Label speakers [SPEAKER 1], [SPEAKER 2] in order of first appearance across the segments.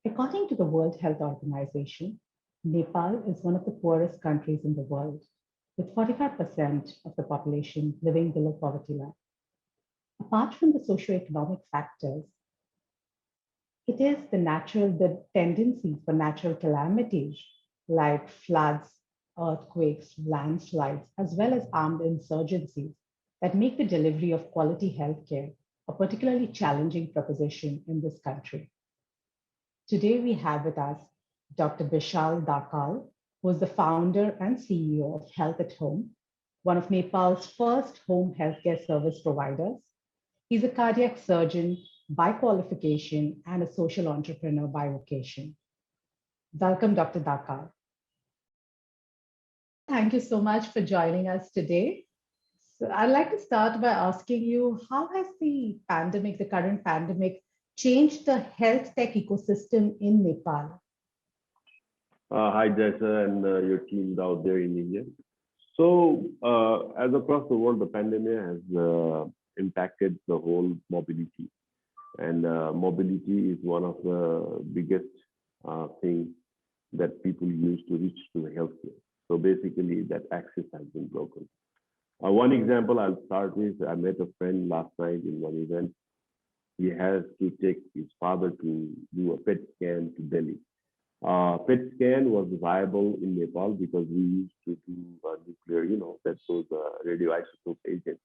[SPEAKER 1] According to the World Health Organization, Nepal is one of the poorest countries in the world, with 45% of the population living below poverty line. Apart from the socioeconomic factors, it is the tendency for natural calamities like floods, earthquakes, landslides, as well as armed insurgencies that make the delivery of quality healthcare a particularly challenging proposition in this country. Today we have with us Dr. Bishal Dakal, who is the founder and CEO of Health at Home, one of Nepal's first home healthcare service providers. He's a cardiac surgeon by qualification and a social entrepreneur by vocation. Welcome, Dr. Dakal. Thank you so much for joining us today. So I'd like to start by asking you, how has the current pandemic, changed the health tech ecosystem in Nepal?
[SPEAKER 2] Hi, Jessa, and your team out there in India. So, as across the world, the pandemic has impacted the whole mobility. And mobility is one of the biggest things that people use to reach to the healthcare. So basically, that access has been broken. One example I'll start with, I met a friend last night in one event. He has to take his father to do a PET scan to Delhi. PET scan was viable in Nepal because we used to do nuclear, that those radioisotope agents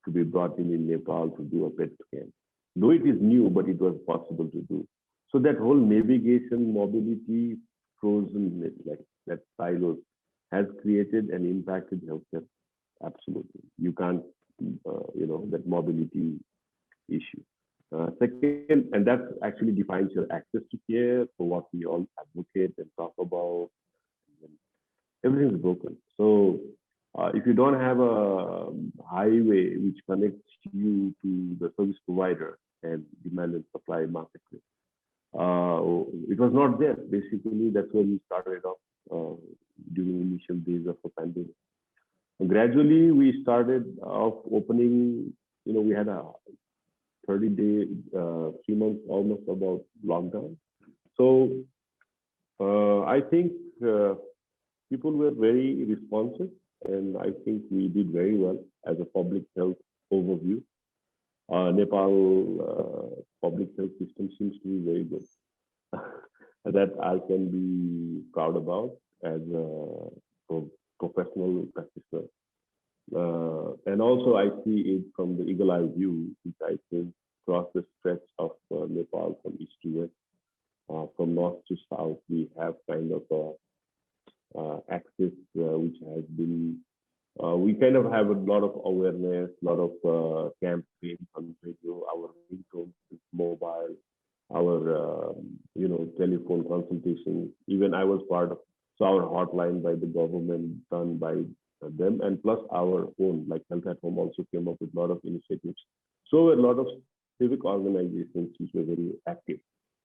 [SPEAKER 2] to be brought in Nepal to do a PET scan. Though it is new, but it was possible to do. So that whole navigation, mobility, frozen, like that silos, has created and impacted healthcare. Absolutely, you can't, that mobility issue. Second, and that actually defines your access to care for what we all advocate and talk about. Everything's broken. So if you don't have a highway which connects you to the service provider and demand and supply marketplace, it was not there. Basically, that's where we started off during initial days of the pandemic. And gradually, we started off opening. We had a 30-day, 3 months almost about lockdown. So I think people were very responsive, and I think we did very well as a public health overview. Nepal public health system seems to be very good. That I can be proud about as a professional practitioner. And also I see it from the eagle eye view, which I think across the stretch of Nepal from east to west, from north to south, we have kind of access which has been, we kind of have a lot of awareness, a lot of campaigns on radio, our ringtones, mobile, our telephone consultations. Even I was part of our hotline by the government, done by them, and plus our own, like Health at Home also came up with a lot of initiatives. So a lot of civic organizations which were very active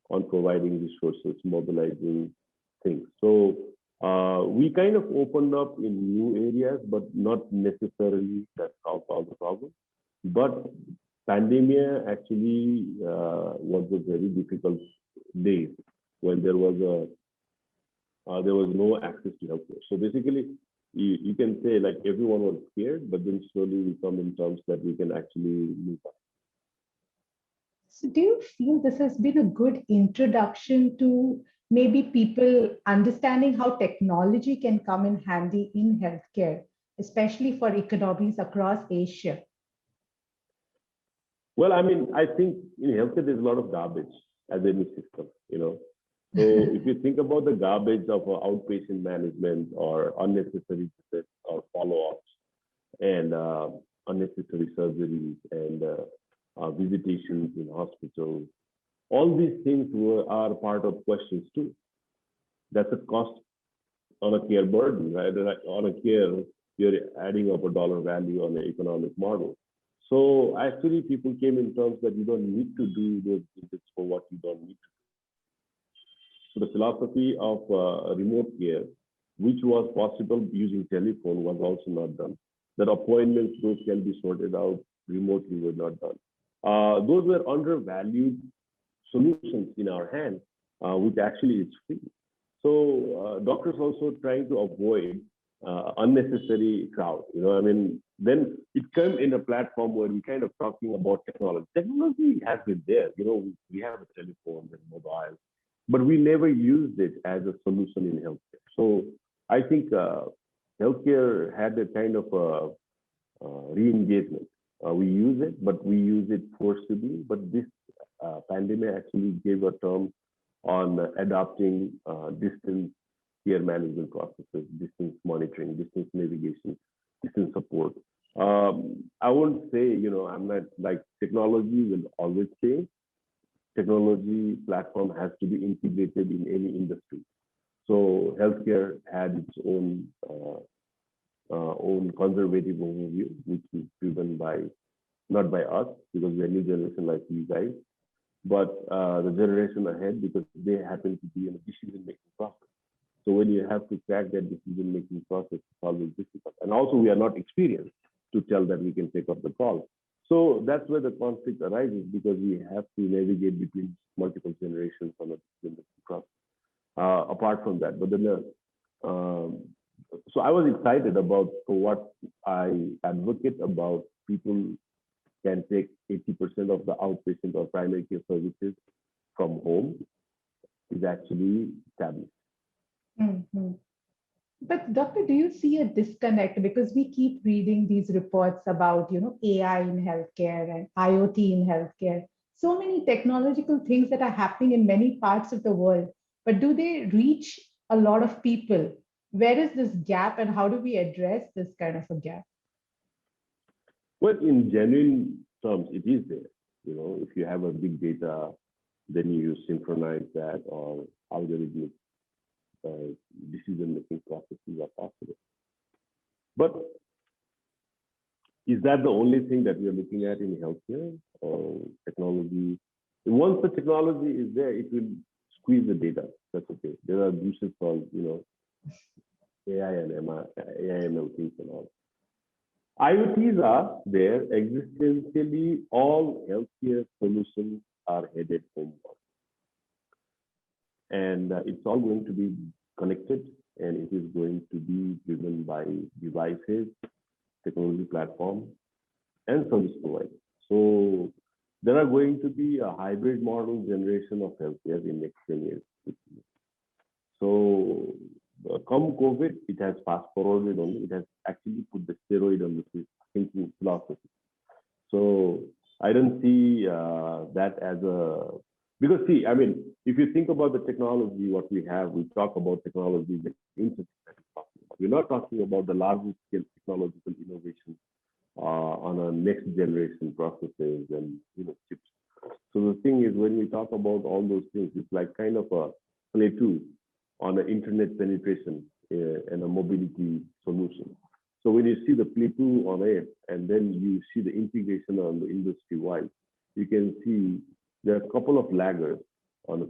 [SPEAKER 2] on providing resources, mobilizing things. So we kind of opened up in new areas, but not necessarily that solved all the problems. But pandemia actually was a very difficult day when there was no access to healthcare. So basically, you can say like everyone was scared, but then slowly we come in terms that we can actually move on.
[SPEAKER 1] So do you feel this has been a good introduction to maybe people understanding how technology can come in handy in healthcare, especially for economies across Asia?
[SPEAKER 2] Well, I mean, I think in healthcare, there's a lot of garbage as any system, So if you think about the garbage of outpatient management or unnecessary visits or follow-ups and unnecessary surgeries and visitations in hospitals, all these things are part of questions too. That's a cost on a care burden, right? On a care, you're adding up a dollar value on the economic model. So actually, people came in terms that you don't need to do those visits for what you don't need to. So the philosophy of remote care, which was possible using telephone, was also not done. That appointments, those can be sorted out remotely, were not done. Those were undervalued solutions in our hand which actually is free. So doctors also trying to avoid unnecessary crowd. I mean, then it came in a platform where we kind of talking about technology. Technology has been there. We have a telephone and mobile, but we never used it as a solution in healthcare. So I think healthcare had a kind of re-engagement. We use it, but we use it forcibly. But this pandemic actually gave a term on adopting distance care management processes, distance monitoring, distance navigation, distance support. I won't say, I'm not like technology will always change. Technology platform has to be integrated in any industry. So healthcare had its own conservative overview, which is driven by not by us because we're a new generation like you guys, but the generation ahead because they happen to be in a decision-making process. So when you have to crack that decision-making process, it's always difficult. And also we are not experienced to tell that we can take up the call. So that's where the conflict arises because we have to navigate between multiple generations on a decision-making process. Apart from that, but then so I was excited about what I advocate about people can take 80% of the outpatient or primary care services from home is actually established.
[SPEAKER 1] Mm-hmm. But doctor, do you see a disconnect? Because we keep reading these reports about, AI in healthcare and IoT in healthcare. So many technological things that are happening in many parts of the world, but do they reach a lot of people? Where is this gap and how do we address this kind of a gap?
[SPEAKER 2] Well, in genuine terms, it is there. If you have a big data, then you synchronize that or algorithmic decision-making processes are possible. But is that the only thing that we are looking at in healthcare or technology? Once the technology is there, it will squeeze the data. That's okay. There are uses called, AI and ML things and all. IoTs are there. Existentially, all healthcare solutions are headed homeward. And it's all going to be connected and it is going to be driven by devices, technology platform, and service providers. So there are going to be a hybrid model generation of healthcare in next 10 years. So come COVID, it has fast forwarded only. It has actually put the steroid on the thinking philosophy. So I don't see that as a, because see, I mean, if you think about the technology, what we have, we talk about technology, the internet. We're not talking about the largest scale technological innovation on a next generation processes and chips. So the thing is, when we talk about all those things, it's like kind of a play two on an internet penetration and a mobility solution. So when you see the play two on it, and then you see the integration on the industry wide, you can see there are a couple of laggards on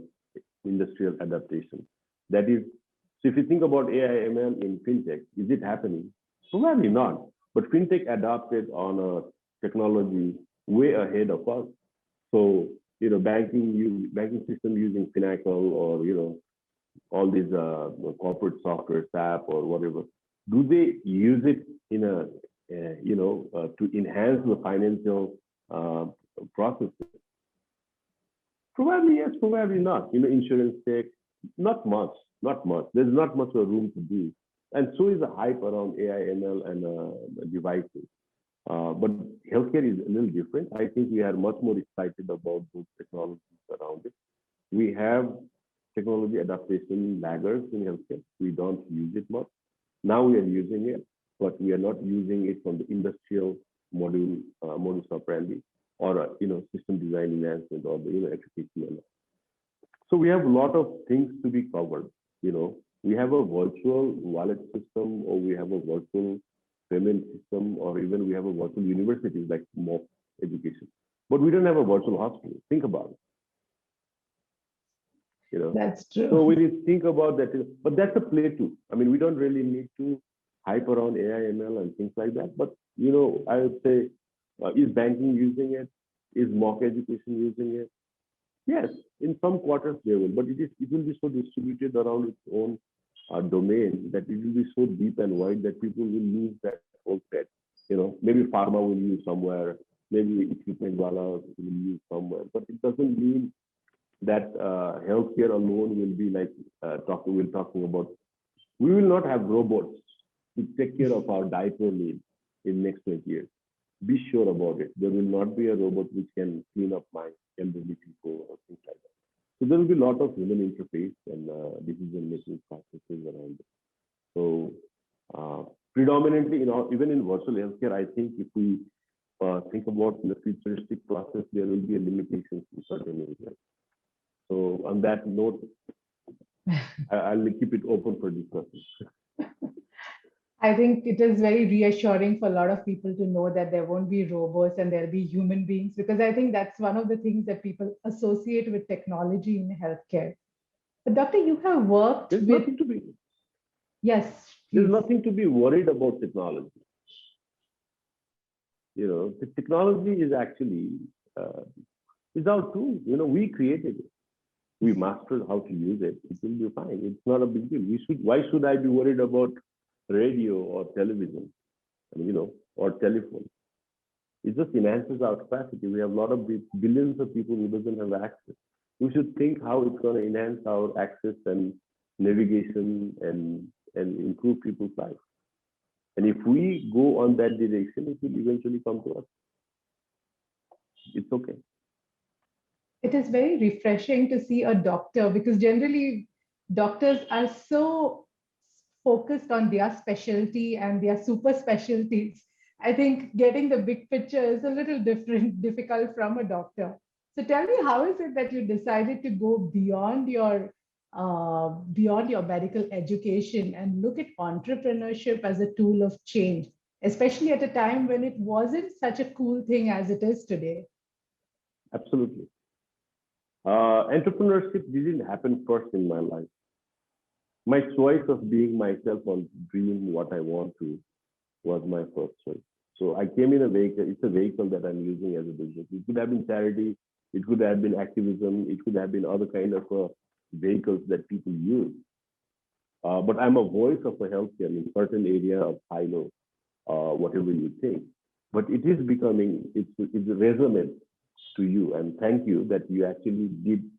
[SPEAKER 2] industrial adaptation. That is, so if you think about AI ML in fintech, is it happening? Probably not. But fintech adapted on a technology way ahead of us. So banking system using Finacle or all these corporate software, SAP or whatever. Do they use it in a to enhance the financial processes? Probably yes, probably not. Insurance tech, not much. There's not much of room to do. And so is the hype around AI, ML, and devices. But healthcare is a little different. I think we are much more excited about those technologies around it. We have technology adaptation laggards in healthcare. We don't use it much. Now we are using it, but we are not using it from the industrial modus operandi or system design enhancement or the efficacy. So we have a lot of things to be covered. We have a virtual wallet system, or we have a virtual payment system, or even we have a virtual university like MOOC education. But we don't have a virtual hospital. Think about it.
[SPEAKER 1] That's true.
[SPEAKER 2] So when you think about that, but that's a play too. I mean, we don't really need to hype around AI, ML, and things like that. But I would say, is banking using it? Is MOOC education using it? Yes, in some quarters they will, but it will be so distributed around its own domain that it will be so deep and wide that people will lose that whole thread. Maybe pharma will use somewhere, maybe equipment wala will use somewhere, but it doesn't mean that healthcare alone will be like we're talking about. We will not have robots to take care of our diaper needs in next 20 years. Be sure about it. There will not be a robot which can clean up my elderly people or things like that. So there will be a lot of human interface and decision-making processes around it. So predominantly, even in virtual healthcare, I think if we think about the futuristic process, there will be a limitation in certain areas. So on that note, I'll keep it open for discussion.
[SPEAKER 1] I think it is very reassuring for a lot of people to know that there won't be robots and there'll be human beings, because I think that's one of the things that people associate with technology in healthcare. But Doctor, you have worked
[SPEAKER 2] There's
[SPEAKER 1] with,
[SPEAKER 2] nothing to be
[SPEAKER 1] yes,
[SPEAKER 2] there's
[SPEAKER 1] please.
[SPEAKER 2] nothing to be worried about technology. The technology is actually is our tool. We created it. We mastered how to use it. It will be fine. It's not a big deal. Why should I be worried about radio or television, or telephone? It just enhances our capacity. We have a lot of billions of people who doesn't have access. We should think how it's going to enhance our access and navigation and improve people's lives. And if we go on that direction, it will eventually come to us. It's okay.
[SPEAKER 1] It is very refreshing to see a doctor, because generally doctors are so focused on their specialty and their super specialties. I think getting the big picture is a little difficult from a doctor. So tell me, how is it that you decided to go beyond your medical education and look at entrepreneurship as a tool of change, especially at a time when it wasn't such a cool thing as it is today?
[SPEAKER 2] Absolutely. Entrepreneurship didn't happen first in my life. My choice of being myself or dream what I want to was my first choice. So I came in a vehicle. It's a vehicle that I'm using as a business. It could have been charity. It could have been activism. It could have been other kind of vehicles that people use. But I'm a voice of a healthcare in certain area of silo, whatever you think. But it is becoming, it's resonant to you. And thank you that you actually did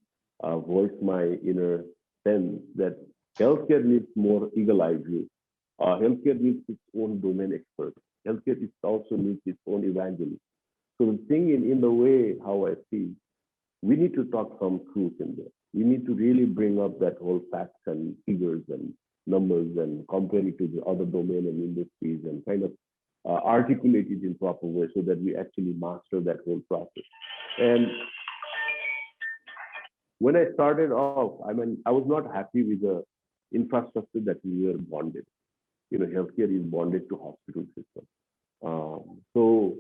[SPEAKER 2] voice my inner sense that healthcare needs more eagle-eye view. Healthcare needs its own domain expert. Healthcare also needs its own evangelist. So the thing in the way how I see, we need to talk some truth in there. We need to really bring up that whole facts and figures and numbers and compare it to the other domain and industries and kind of articulate it in proper way so that we actually master that whole process. And when I started off, I was not happy with the infrastructure that we were bonded. Healthcare is bonded to hospital system. So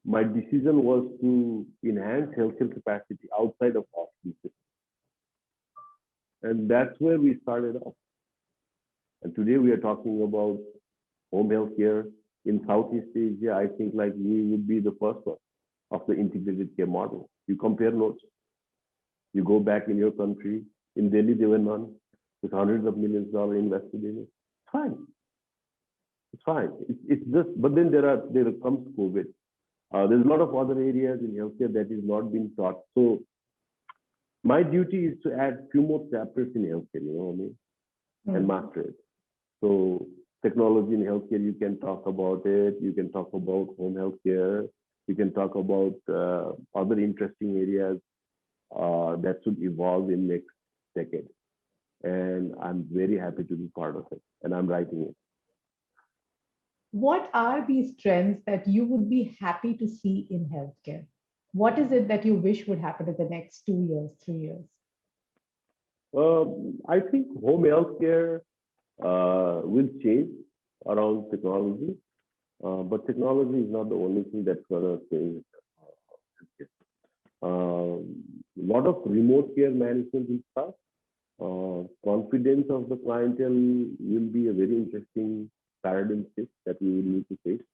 [SPEAKER 2] my decision was to enhance healthcare capacity outside of hospital system. And that's where we started off. And today we are talking about home healthcare in Southeast Asia. I think like we would be the first one of the integrated care model. You compare notes. You go back in your country. In Delhi, there were none. With hundreds of millions of dollars invested in it. Fine. It's fine. It's just, but then there comes COVID. There's a lot of other areas in healthcare that is not being taught. So my duty is to add few more chapters in healthcare, you know what I mean? And master it. So technology in healthcare, you can talk about it. You can talk about home healthcare. You can talk about other interesting areas that should evolve in next decade. And I'm very happy to be part of it. And I'm writing it.
[SPEAKER 1] What are these trends that you would be happy to see in healthcare? What is it that you wish would happen in the next 2 years, 3 years?
[SPEAKER 2] I think home healthcare will change around technology, but technology is not the only thing that's going to change. A lot of remote care management will start. Confidence of the clientele will be a very interesting paradigm shift that we will need to face.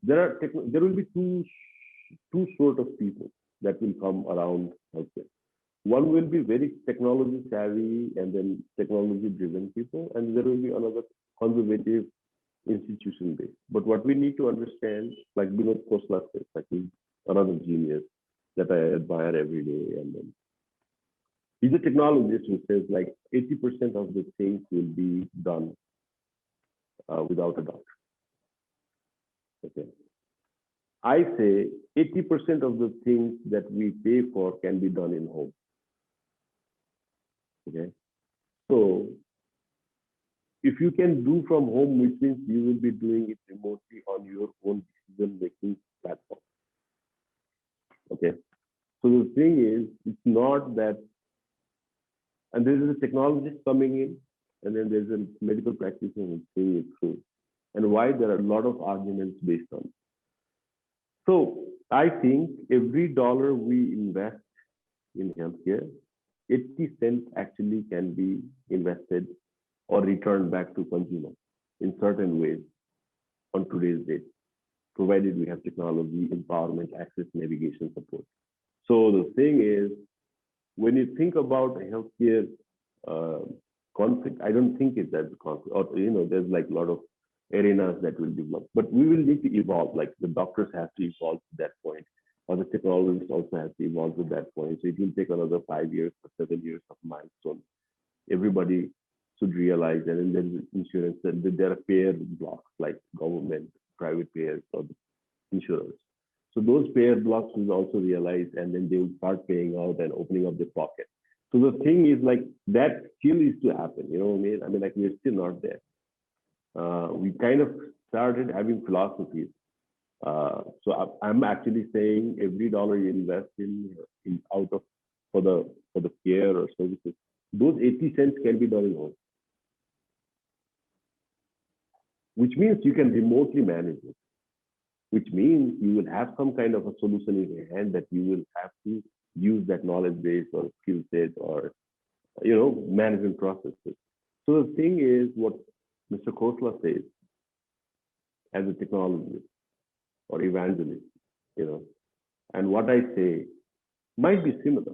[SPEAKER 2] There will be two sort of people. that will come around healthcare. One will be very technology savvy and then technology driven people, and there will be another conservative institution based. But what we need to understand, like Vinod Khosla says, like he's another genius that I admire every day. And then he's a technologist who says like 80% of the things will be done without a doctor. Okay. I say 80% of the things that we pay for can be done in home. Okay. So if you can do from home, which means you will be doing it remotely on your own decision-making platform. Okay. So the thing is, it's not that, and there is a technologist coming in, and then there's a medical practitioner who's seeing it through. And why there are a lot of arguments based on it. So I think every dollar we invest in healthcare, 80 cents actually can be invested or returned back to consumers in certain ways on today's date, provided we have technology, empowerment, access, navigation, support. So the thing is, when you think about a healthcare conflict, I don't think it's as a conflict, or there's like a lot of arenas that will develop, but we will need to evolve. Like the doctors have to evolve to that point, or the technologists also have to evolve to that point. So it will take another 5 years or 7 years of milestone. Everybody should realize that, and then insurance, that there are payer blocks like government, private payers, or insurers. So those payer blocks will also realize, and then they will start paying out and opening up their pocket. So the thing is like that still is to happen. You know what I mean? I mean, like we're still not there. We kind of started having philosophies. So I'm actually saying every dollar you invest in out of for the care or services, those 80 cents can be done in home, which means you can remotely manage it, which means you will have some kind of a solution in your hand that you will have to use that knowledge base or skill set or management processes. So the thing is, what Mr. Khosla says as a technologist or evangelist, and what I say might be similar.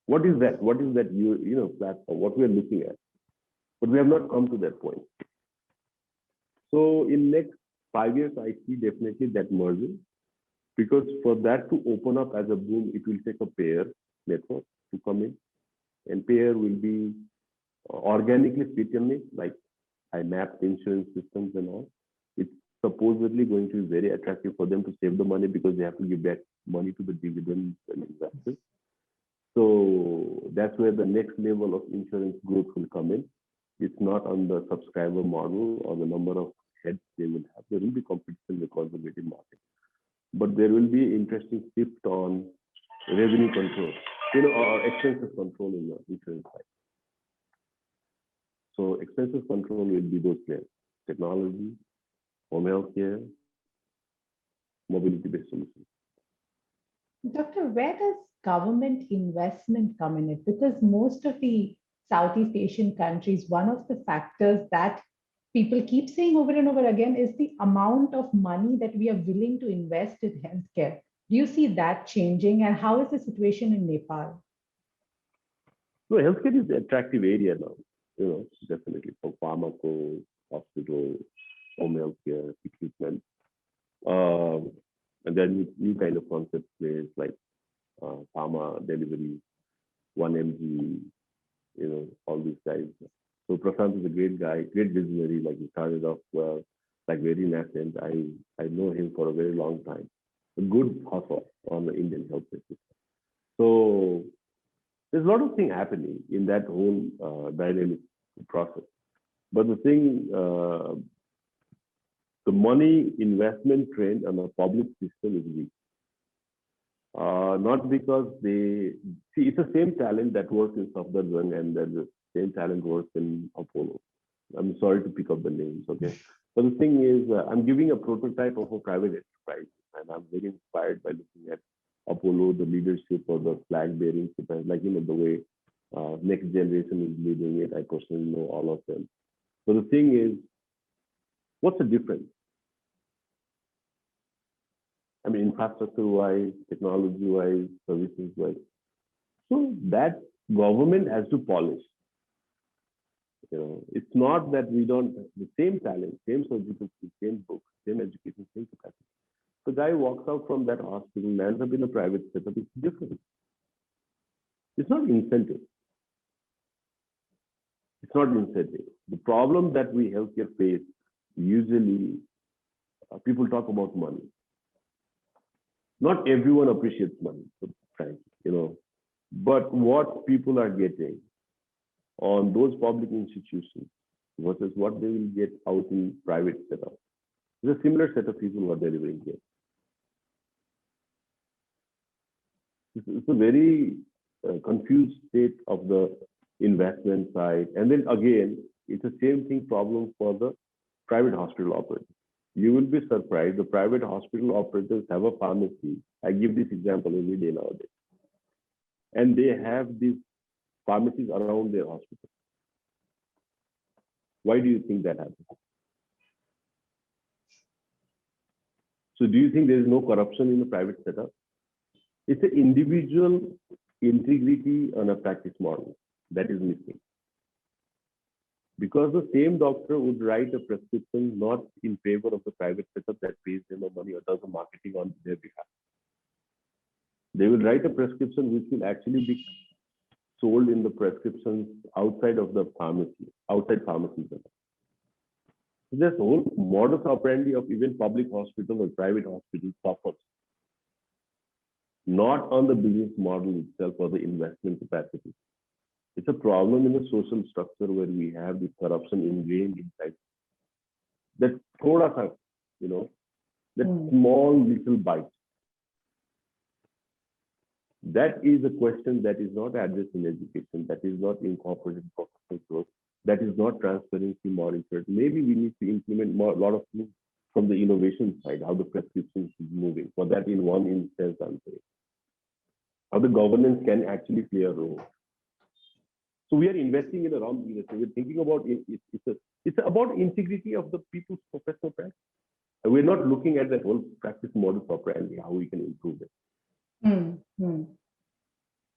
[SPEAKER 2] What is that? What is that platform? What we are looking at? But we have not come to that point. So in next 5 years, I see definitely that merging, because for that to open up as a boom, it will take a payer network to come in, and payer will be organically fit in it. Like I mapped insurance systems and all. It's supposedly going to be very attractive for them to save the money because they have to give back money to the dividends and investors. So that's where the next level of insurance growth will come in. It's not on the subscriber model or the number of heads they will have. There will be competition in the conservative market, but there will be interesting shift on revenue control, or expenses control in the insurance side. So expenses control will be those players: technology, home health care, mobility-based solutions.
[SPEAKER 1] Doctor, where does government investment come in it? Because most of the Southeast Asian countries, one of the factors that people keep saying over and over again is the amount of money that we are willing to invest in healthcare. Do you see that changing? And how is the situation in Nepal?
[SPEAKER 2] No, healthcare is an attractive area now, definitely for pharmaco, hospital, home healthcare, equipment. And then new kind of concept plays like pharma delivery, 1mg, all these guys. So Prashant is a great guy, great visionary. Like he started off well, like very nascent. I know him for a very long time. A good hustle on the Indian healthcare system. So there's a lot of things happening in that whole dynamic process. But the thing, the money investment trend on the public system is weak. Not because it's the same talent that works in Safdarjung and then the same talent works in Apollo. I'm sorry to pick up the names, okay? But the thing is, I'm giving a prototype of a private enterprise, and I'm very inspired by looking at Apollo, the leadership or the flag bearing, like the way next generation is leading it. I personally know all of them. So the thing is, what's the difference? I mean, infrastructure-wise, technology-wise, services-wise. So that government has to polish. It's not that we don't have the same talent, same surgical skill, same books, same education, same capacity. The guy walks out from that hospital, lands up in a private setup. It's different. It's not incentive. It's not incentive. The problem that we healthcare face usually people talk about money. Not everyone appreciates money, frankly, but what people are getting on those public institutions versus what they will get out in private setup. There's a similar set of people who are delivering here. It's a very confused state of the investment side. And then again, it's the same thing problem for the private hospital operators. You will be surprised. The private hospital operators have a pharmacy. I give this example every day nowadays. And they have these pharmacies around their hospital. Why do you think that happens? So do you think there is no corruption in the private setup? It's an individual integrity on a practice model that is missing. Because the same doctor would write a prescription not in favor of the private setup that pays them the money or does the marketing on their behalf. They will write a prescription which will actually be sold in the prescriptions outside of the pharmacy, outside pharmacies. This whole modus operandi of even public hospital or private hospitals suffers. Not on the business model itself or the investment capacity. It's a problem in the social structure where we have this corruption ingrained inside. That thoda sa, that small little bite. That is a question that is not addressed in education, that is not incorporated in professional growth, that is not transparency monitored. Maybe we need to implement a lot of things from the innovation side, how the prescription is moving. For that, in one instance, I'm saying, how the governance can actually play a role. So we are investing in a wrong direction. We're thinking about it's about integrity of the people's professional practice. And we're not looking at that whole practice model properly, how we can improve it.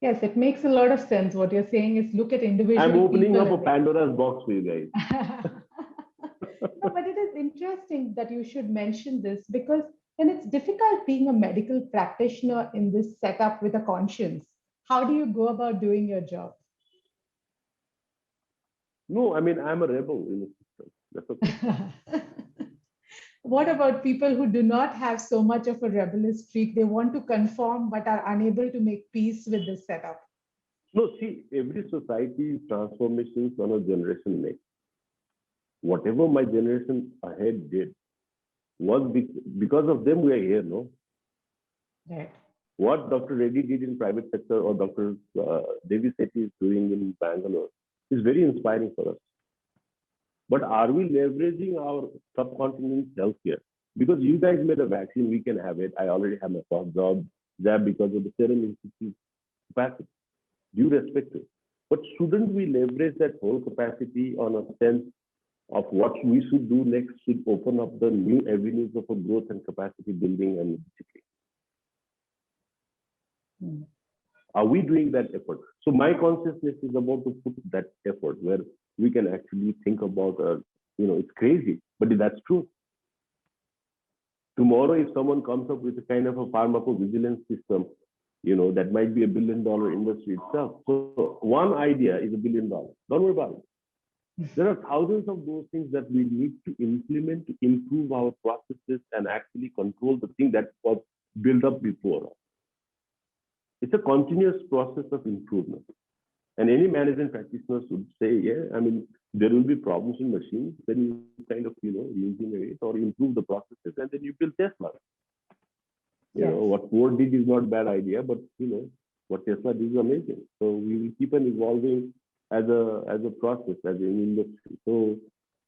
[SPEAKER 1] Yes, it makes a lot of sense. What you're saying is look at individual.
[SPEAKER 2] I'm opening up a Pandora's box for you guys.
[SPEAKER 1] No, but it is interesting that you should mention this because then it's difficult being a medical practitioner in this setup with a conscience. How do you go about doing your job?
[SPEAKER 2] No, I mean, I'm a rebel in the system. That's okay.
[SPEAKER 1] What about people who do not have so much of a rebellious streak? They want to conform but are unable to make peace with this setup.
[SPEAKER 2] No, see, every society's transformations on a generation makes. Whatever my generation ahead did was because of them we are here, no?
[SPEAKER 1] Right.
[SPEAKER 2] What Dr. Reddy did in private sector or Dr. Devi Sethi is doing in Bangalore is very inspiring for us. But are we leveraging our subcontinent healthcare? Because you guys made a vaccine, we can have it. I already have my first job there because of the Serum Institute capacity. Due respect to it. But shouldn't we leverage that whole capacity on a sense of what we should do next should open up the new avenues of a growth and capacity building and discipline? Are we doing that effort? So my consciousness is about to put that effort where we can actually think about, it's crazy, but that's true. Tomorrow, if someone comes up with a kind of a pharmacovigilance system, that might be $1 billion industry itself. So one idea is $1 billion. Don't worry about it. There are thousands of those things that we need to implement to improve our processes and actually control the thing that was built up before. It's a continuous process of improvement. And any management practitioner should say, yeah, I mean, there will be problems in machines, then you kind of, using it or improve the processes, and then you build Tesla. What Ford did is not a bad idea, but, what Tesla did is amazing. So we will keep on evolving as a process, as an industry. So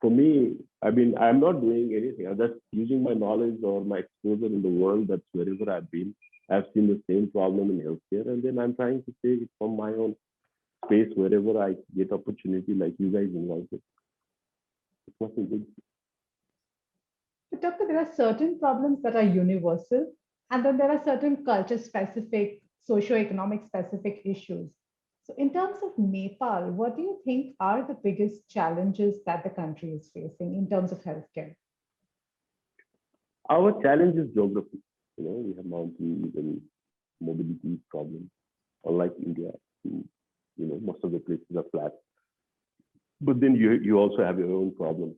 [SPEAKER 2] for me, I mean, I'm not doing anything. I'm just using my knowledge or my exposure in the world. That's wherever I've been. I've seen the same problem in healthcare, and then I'm trying to save it from my own space wherever I get opportunity, like you guys involved. It's nothing good.
[SPEAKER 1] But Doctor, there are certain problems that are universal, And then there are certain culture specific, socio-economic specific issues. So, in terms of Nepal, what do you think are the biggest challenges that the country is facing in terms of healthcare?
[SPEAKER 2] Our challenge is geography. We have mountains and mobility problems. Unlike India, most of the places are flat. But then you also have your own problems.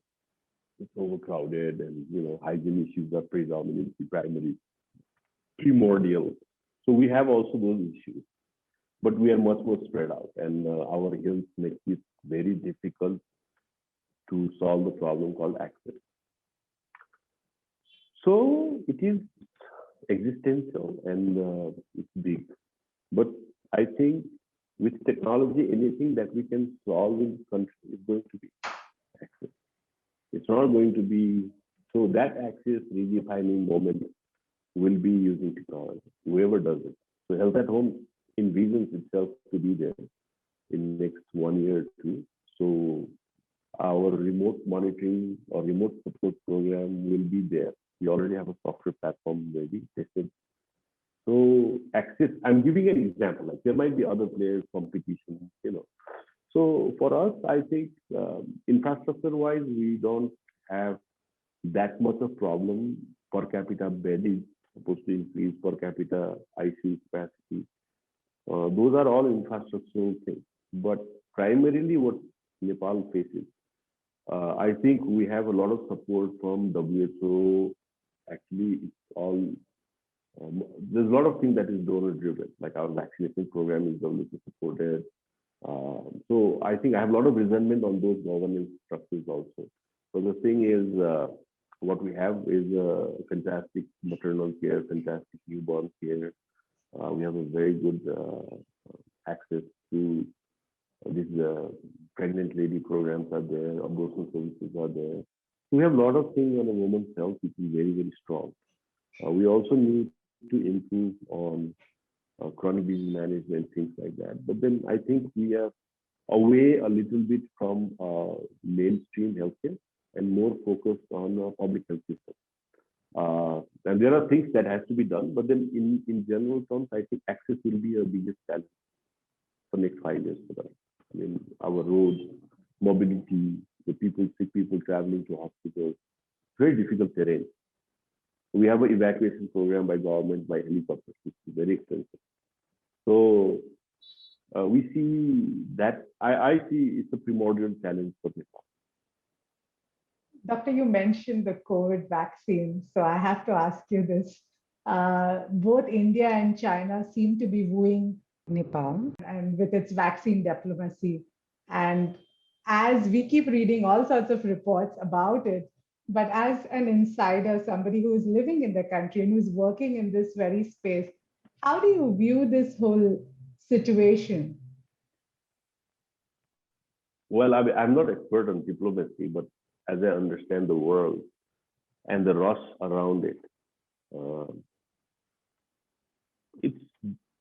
[SPEAKER 2] It's overcrowded, and hygiene issues are predominantly primordial. So we have also those issues, but we are much more spread out, and our health makes it very difficult to solve the problem called access. So it is existential, and it's big. But I think with technology, anything that we can solve in the country is going to be access. It's not going to be so that access redefining moment will be using technology, whoever does it. So Health at Home envisions itself to be there in the next 1 year or two. So our remote monitoring or remote support program will be there. We already have a software platform ready, tested. So access, I'm giving an example, like there might be other players, competition. So for us, I think infrastructure-wise, we don't have that much of problem. Per capita bed is supposed to increase, per capita ICU capacity. Those are all infrastructural things. But primarily what Nepal faces, I think we have a lot of support from WHO. Actually, it's all, there's a lot of things that is donor driven, like our vaccination program is WHO supported. So I think I have a lot of resentment on those governance structures also. So the thing is, what we have is fantastic maternal care, fantastic newborn care. We have a very good access to these pregnant lady programs are there, abortion services are there. So we have a lot of things on a woman's health, which is very, very strong. We also need to improve on chronic disease management, things like that. But then I think we are away a little bit from mainstream healthcare and more focused on public health system. And there are things that has to be done, but then in general terms, I think access will be a biggest challenge for next 5 years for us. I mean, our roads, mobility, the people, sick people traveling to hospitals, very difficult terrain. We have an evacuation program by government by helicopter, which is very expensive. So we see that I see it's a primordial challenge for Nepal.
[SPEAKER 1] Doctor, you mentioned the COVID vaccine, so I have to ask you this. Both India and China seem to be wooing Nepal and with its vaccine diplomacy. And as we keep reading all sorts of reports about it, but as an insider, somebody who is living in the country and who's working in this very space, how do you view this whole situation?
[SPEAKER 2] Well, I'm not expert on diplomacy, but as I understand the world and the rush around it,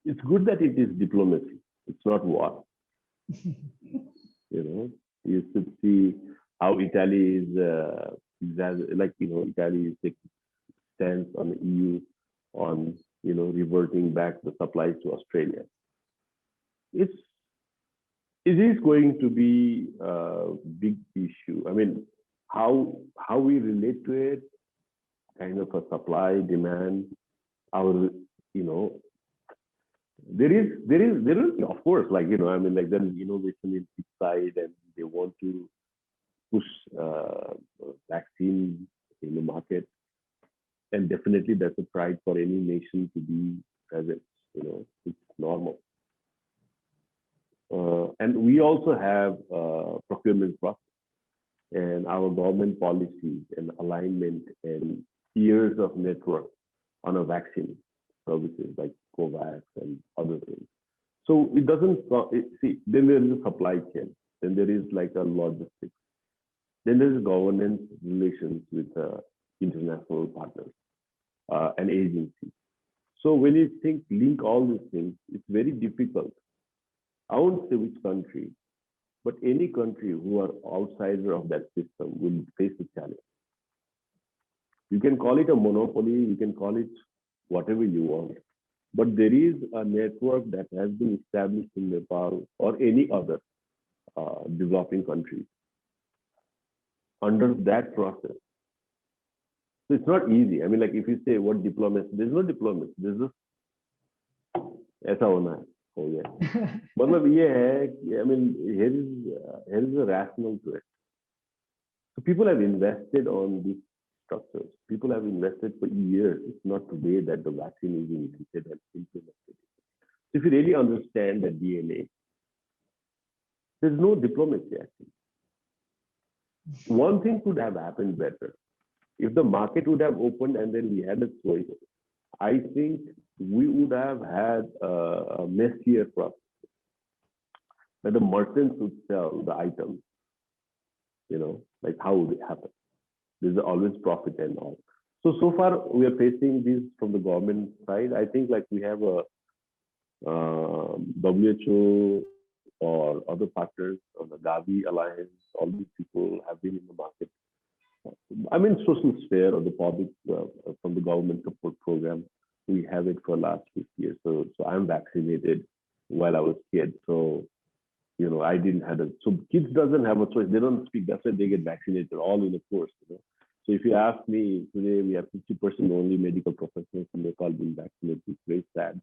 [SPEAKER 2] it's good that it is diplomacy. It's not war. You should see how Italy is Italy is taking stance on the EU on reverting back the supplies to Australia. It is going to be a big issue. I mean, how we relate to it, kind of a supply demand, our there is of course, like I mean, like there is innovation in each side, and they want to push vaccine in the market, and definitely that's a pride for any nation to be present. It's normal. And we also have procurement process and our government policies and alignment and years of network on a vaccine services like COVAX and other things. So it doesn't see. Then there is a supply chain. Then there is like a logistics. Then there is governance relations with international partners and agencies. So when you link all these things, it's very difficult. I won't say which country, but any country who are outsider of that system will face a challenge. You can call it a monopoly, you can call it whatever you want. But there is a network that has been established in Nepal or any other developing country under that process. So it's not easy. I mean, like if you say what diplomacy, there's no diplomacy. There's just ऐसा होना है हो गया. मतलब ये है कि, I mean, here is a rational to it. So people have invested on these structures. People have invested for years. It's not today that the vaccine is invented and implemented. So if you really understand the DNA, there's no diplomacy actually. One thing could have happened better. If the market would have opened and then we had a choice, I think we would have had a messier process. That the merchants would sell the items, like how would it happen? There's always profit and all. So far we are facing this from the government side. I think like we have a WHO or other partners on the Gavi Alliance, all these people have been in the market. I mean, social sphere or the public from the government support program, we have it for the last 6 years. So I'm vaccinated while I was a kid. So, I didn't have so kids doesn't have a choice. They don't speak. That's why they get vaccinated all in a course. So if you ask me today, we have 50% only medical professionals in Nepal being vaccinated. It's very sad.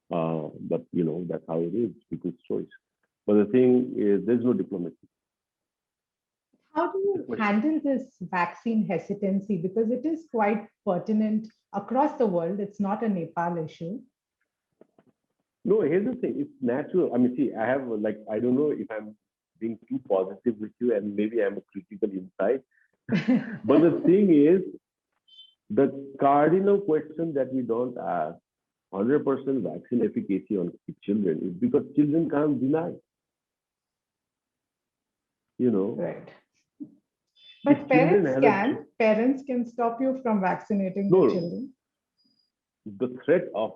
[SPEAKER 2] But that's how it is. People's choice. But the thing is, there's no diplomacy.
[SPEAKER 1] How do you handle this vaccine hesitancy? Because it is quite pertinent across the world. It's not a Nepal issue.
[SPEAKER 2] No, here's the thing. It's natural. I mean, see, I have I don't know if I'm being too positive with you and maybe I'm a critical inside. But the thing is, the cardinal question that we don't ask 100% vaccine efficacy on children is because children can't deny.
[SPEAKER 1] Right. But parents can stop you from vaccinating the children.
[SPEAKER 2] The threat of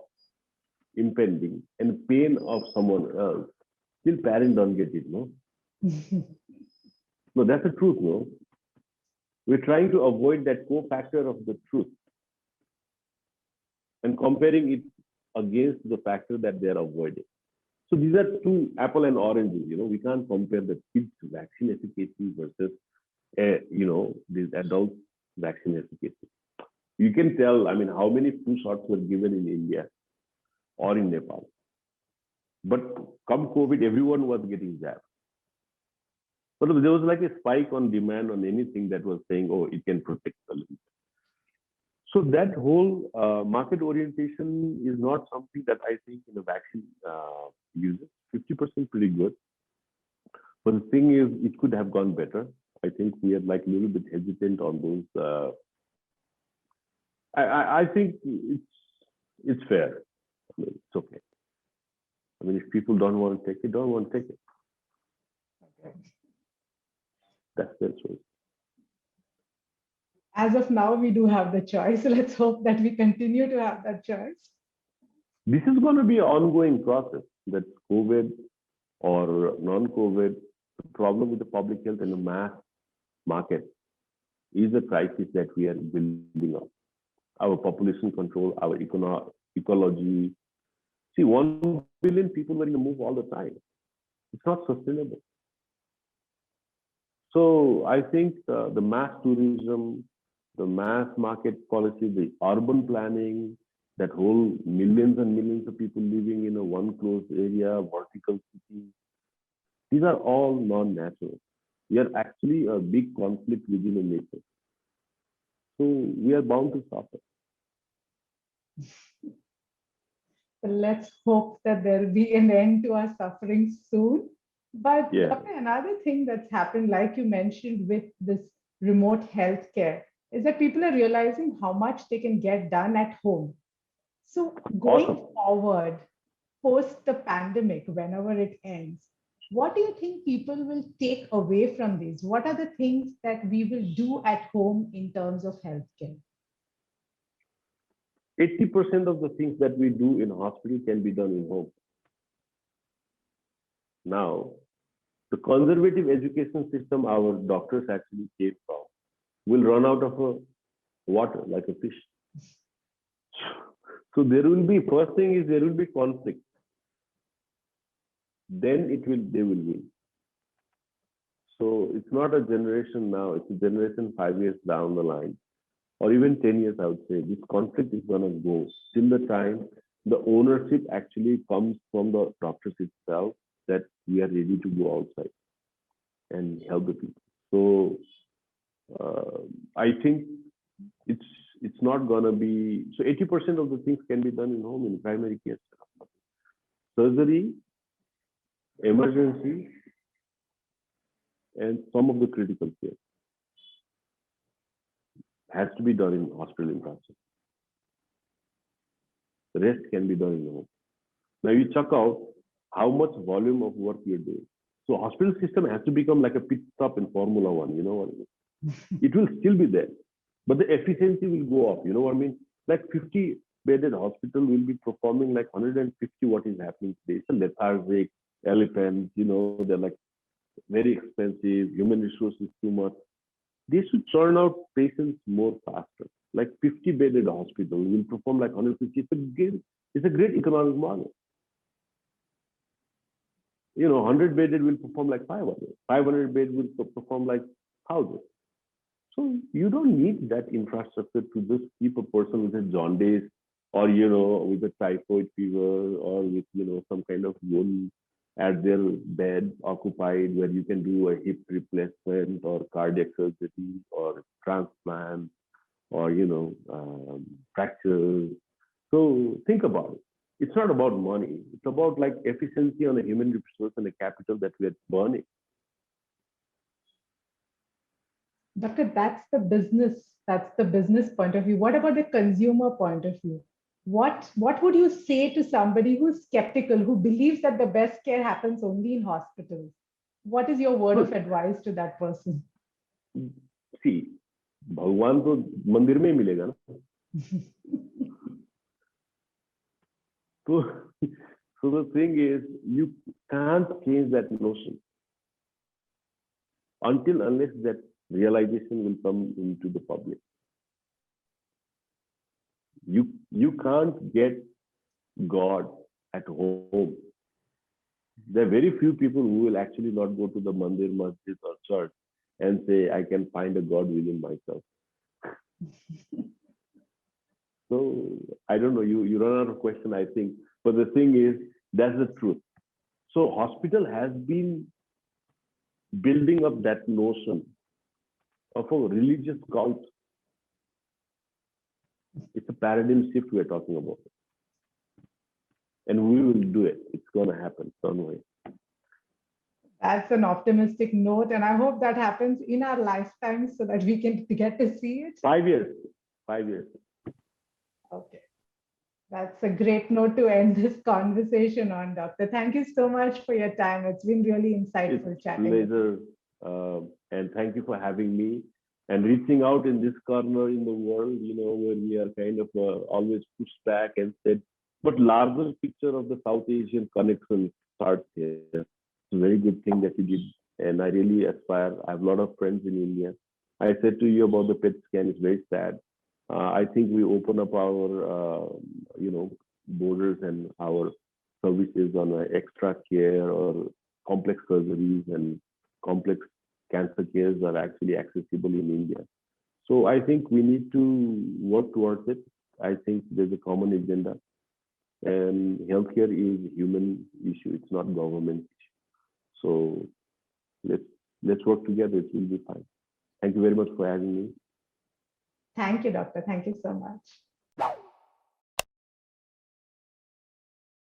[SPEAKER 2] impending and pain of someone else, still parents don't get it, no? No, that's the truth, no? We're trying to avoid that co-factor of the truth and comparing it against the factor that they're avoiding. So these are two apple and oranges, we can't compare the kids' vaccine efficacy versus, these adult vaccine efficacy. You can tell, I mean, how many flu shots were given in India or in Nepal. But come COVID, everyone was getting jabbed. But there was like a spike on demand on anything that was saying, oh, it can protect a little bit. So that whole market orientation is not something that I think in the vaccine uses. 50% pretty good. But the thing is, it could have gone better. I think we are like a little bit hesitant on those. I think it's fair. I mean, it's okay. I mean, if people don't want to take it, don't want to take it.
[SPEAKER 1] Okay.
[SPEAKER 2] That's their choice.
[SPEAKER 1] As of now, we do have the choice. Let's hope that we continue to have that choice.
[SPEAKER 2] This is going to be an ongoing process. That's COVID or non-COVID. The problem with the public health and the mass market is a crisis that we are building up. Our population control, our ecology. See, 1 billion people were in the move all the time. It's not sustainable. So I think the mass tourism, the mass market policy, the urban planning, that whole millions and millions of people living in a one closed area, vertical city, these are all non-natural. We are actually a big conflict within a nature. So we are bound to suffer.
[SPEAKER 1] Let's hope that there'll be an end to our suffering soon. But
[SPEAKER 2] yeah.
[SPEAKER 1] Another thing that's happened, like you mentioned with this remote healthcare, is that people are realizing how much they can get done at home. So going forward, post the pandemic, whenever it ends, what do you think people will take away from this? What are the things that we will do at home in terms of healthcare?
[SPEAKER 2] 80% of the things that we do in hospital can be done in home. Now, the conservative education system our doctors actually came from will run out of water like a fish. So there will be, first thing is there will be conflict. Then they will win. So it's not a generation now, it's a generation 5 years down the line, or even 10 years, I would say. This conflict is going to go till the time the ownership actually comes from the doctors itself, that we are ready to go outside and help the people. So I think it's not going to be, so 80% of the things can be done in home in primary care. Surgery, emergency, and some of the critical care has to be done in hospital infrastructure. The rest can be done in the home. Now you check out how much volume of work you're doing. So hospital system has to become like a pit stop in Formula One, you know what I mean? It will still be there, but the efficiency will go up, you know what I mean? Like 50-bedded hospital will be performing like 150 what is happening today. It's a lethargic, elephant, you know, they're like very expensive, human resources too much. They should churn out patients more faster. Like 50-bedded hospital will perform like 150. It's a great economic model. You know, 100-bedded will perform like 500. 500-bed will perform like 1,000. So you don't need that infrastructure to just keep a person with a jaundice, or, you know, with a typhoid fever, or with, you know, some kind of wound at their bed occupied, where you can do a hip replacement or cardiac surgery or transplant, or, you know, fractures. So think about it. It's not about money. It's about like efficiency on a human resource and a capital that we are burning.
[SPEAKER 1] Doctor, that's the business point of view. What about the consumer point of view? What would you say to somebody who's skeptical, who believes that the best care happens only in hospitals? What is your word of advice to that person?
[SPEAKER 2] See, भगवान तो मंदिर में ही मिलेगा ना. So the thing is, you can't change that notion unless that realization will come into the public. You can't get God at home. There are very few people who will actually not go to the mandir, masjid, or church and say, I can find a God within myself. So I don't know, you run out of question, I think. But the thing is, that's the truth. So hospital has been building up that notion of a religious cult. It's a paradigm shift we're talking about. And we will do it. It's going to happen. Don't worry.
[SPEAKER 1] That's an optimistic note. And I hope that happens in our lifetime so that we can get to see it.
[SPEAKER 2] 5 years. 5 years.
[SPEAKER 1] Okay. That's a great note to end this conversation on, Doctor. Thank you so much for your time. It's been really insightful chatting.
[SPEAKER 2] Pleasure. And thank you for having me and reaching out in this corner in the world, you know, where we are kind of always pushed back and said, but larger picture of the South Asian connection starts here. It's a very good thing that you did. And I really aspire. I have a lot of friends in India. I said to you about the PET scan. It's very sad. I think we open up our, you know, borders and our services on extra care or complex surgeries and complex cancer cares are actually accessible in India. So I think we need to work towards it. I think there's a common agenda, and healthcare is a human issue. It's not government issue. So let's work together. It will be fine. Thank you very much for having me.
[SPEAKER 1] Thank you, Doctor. Thank you so much.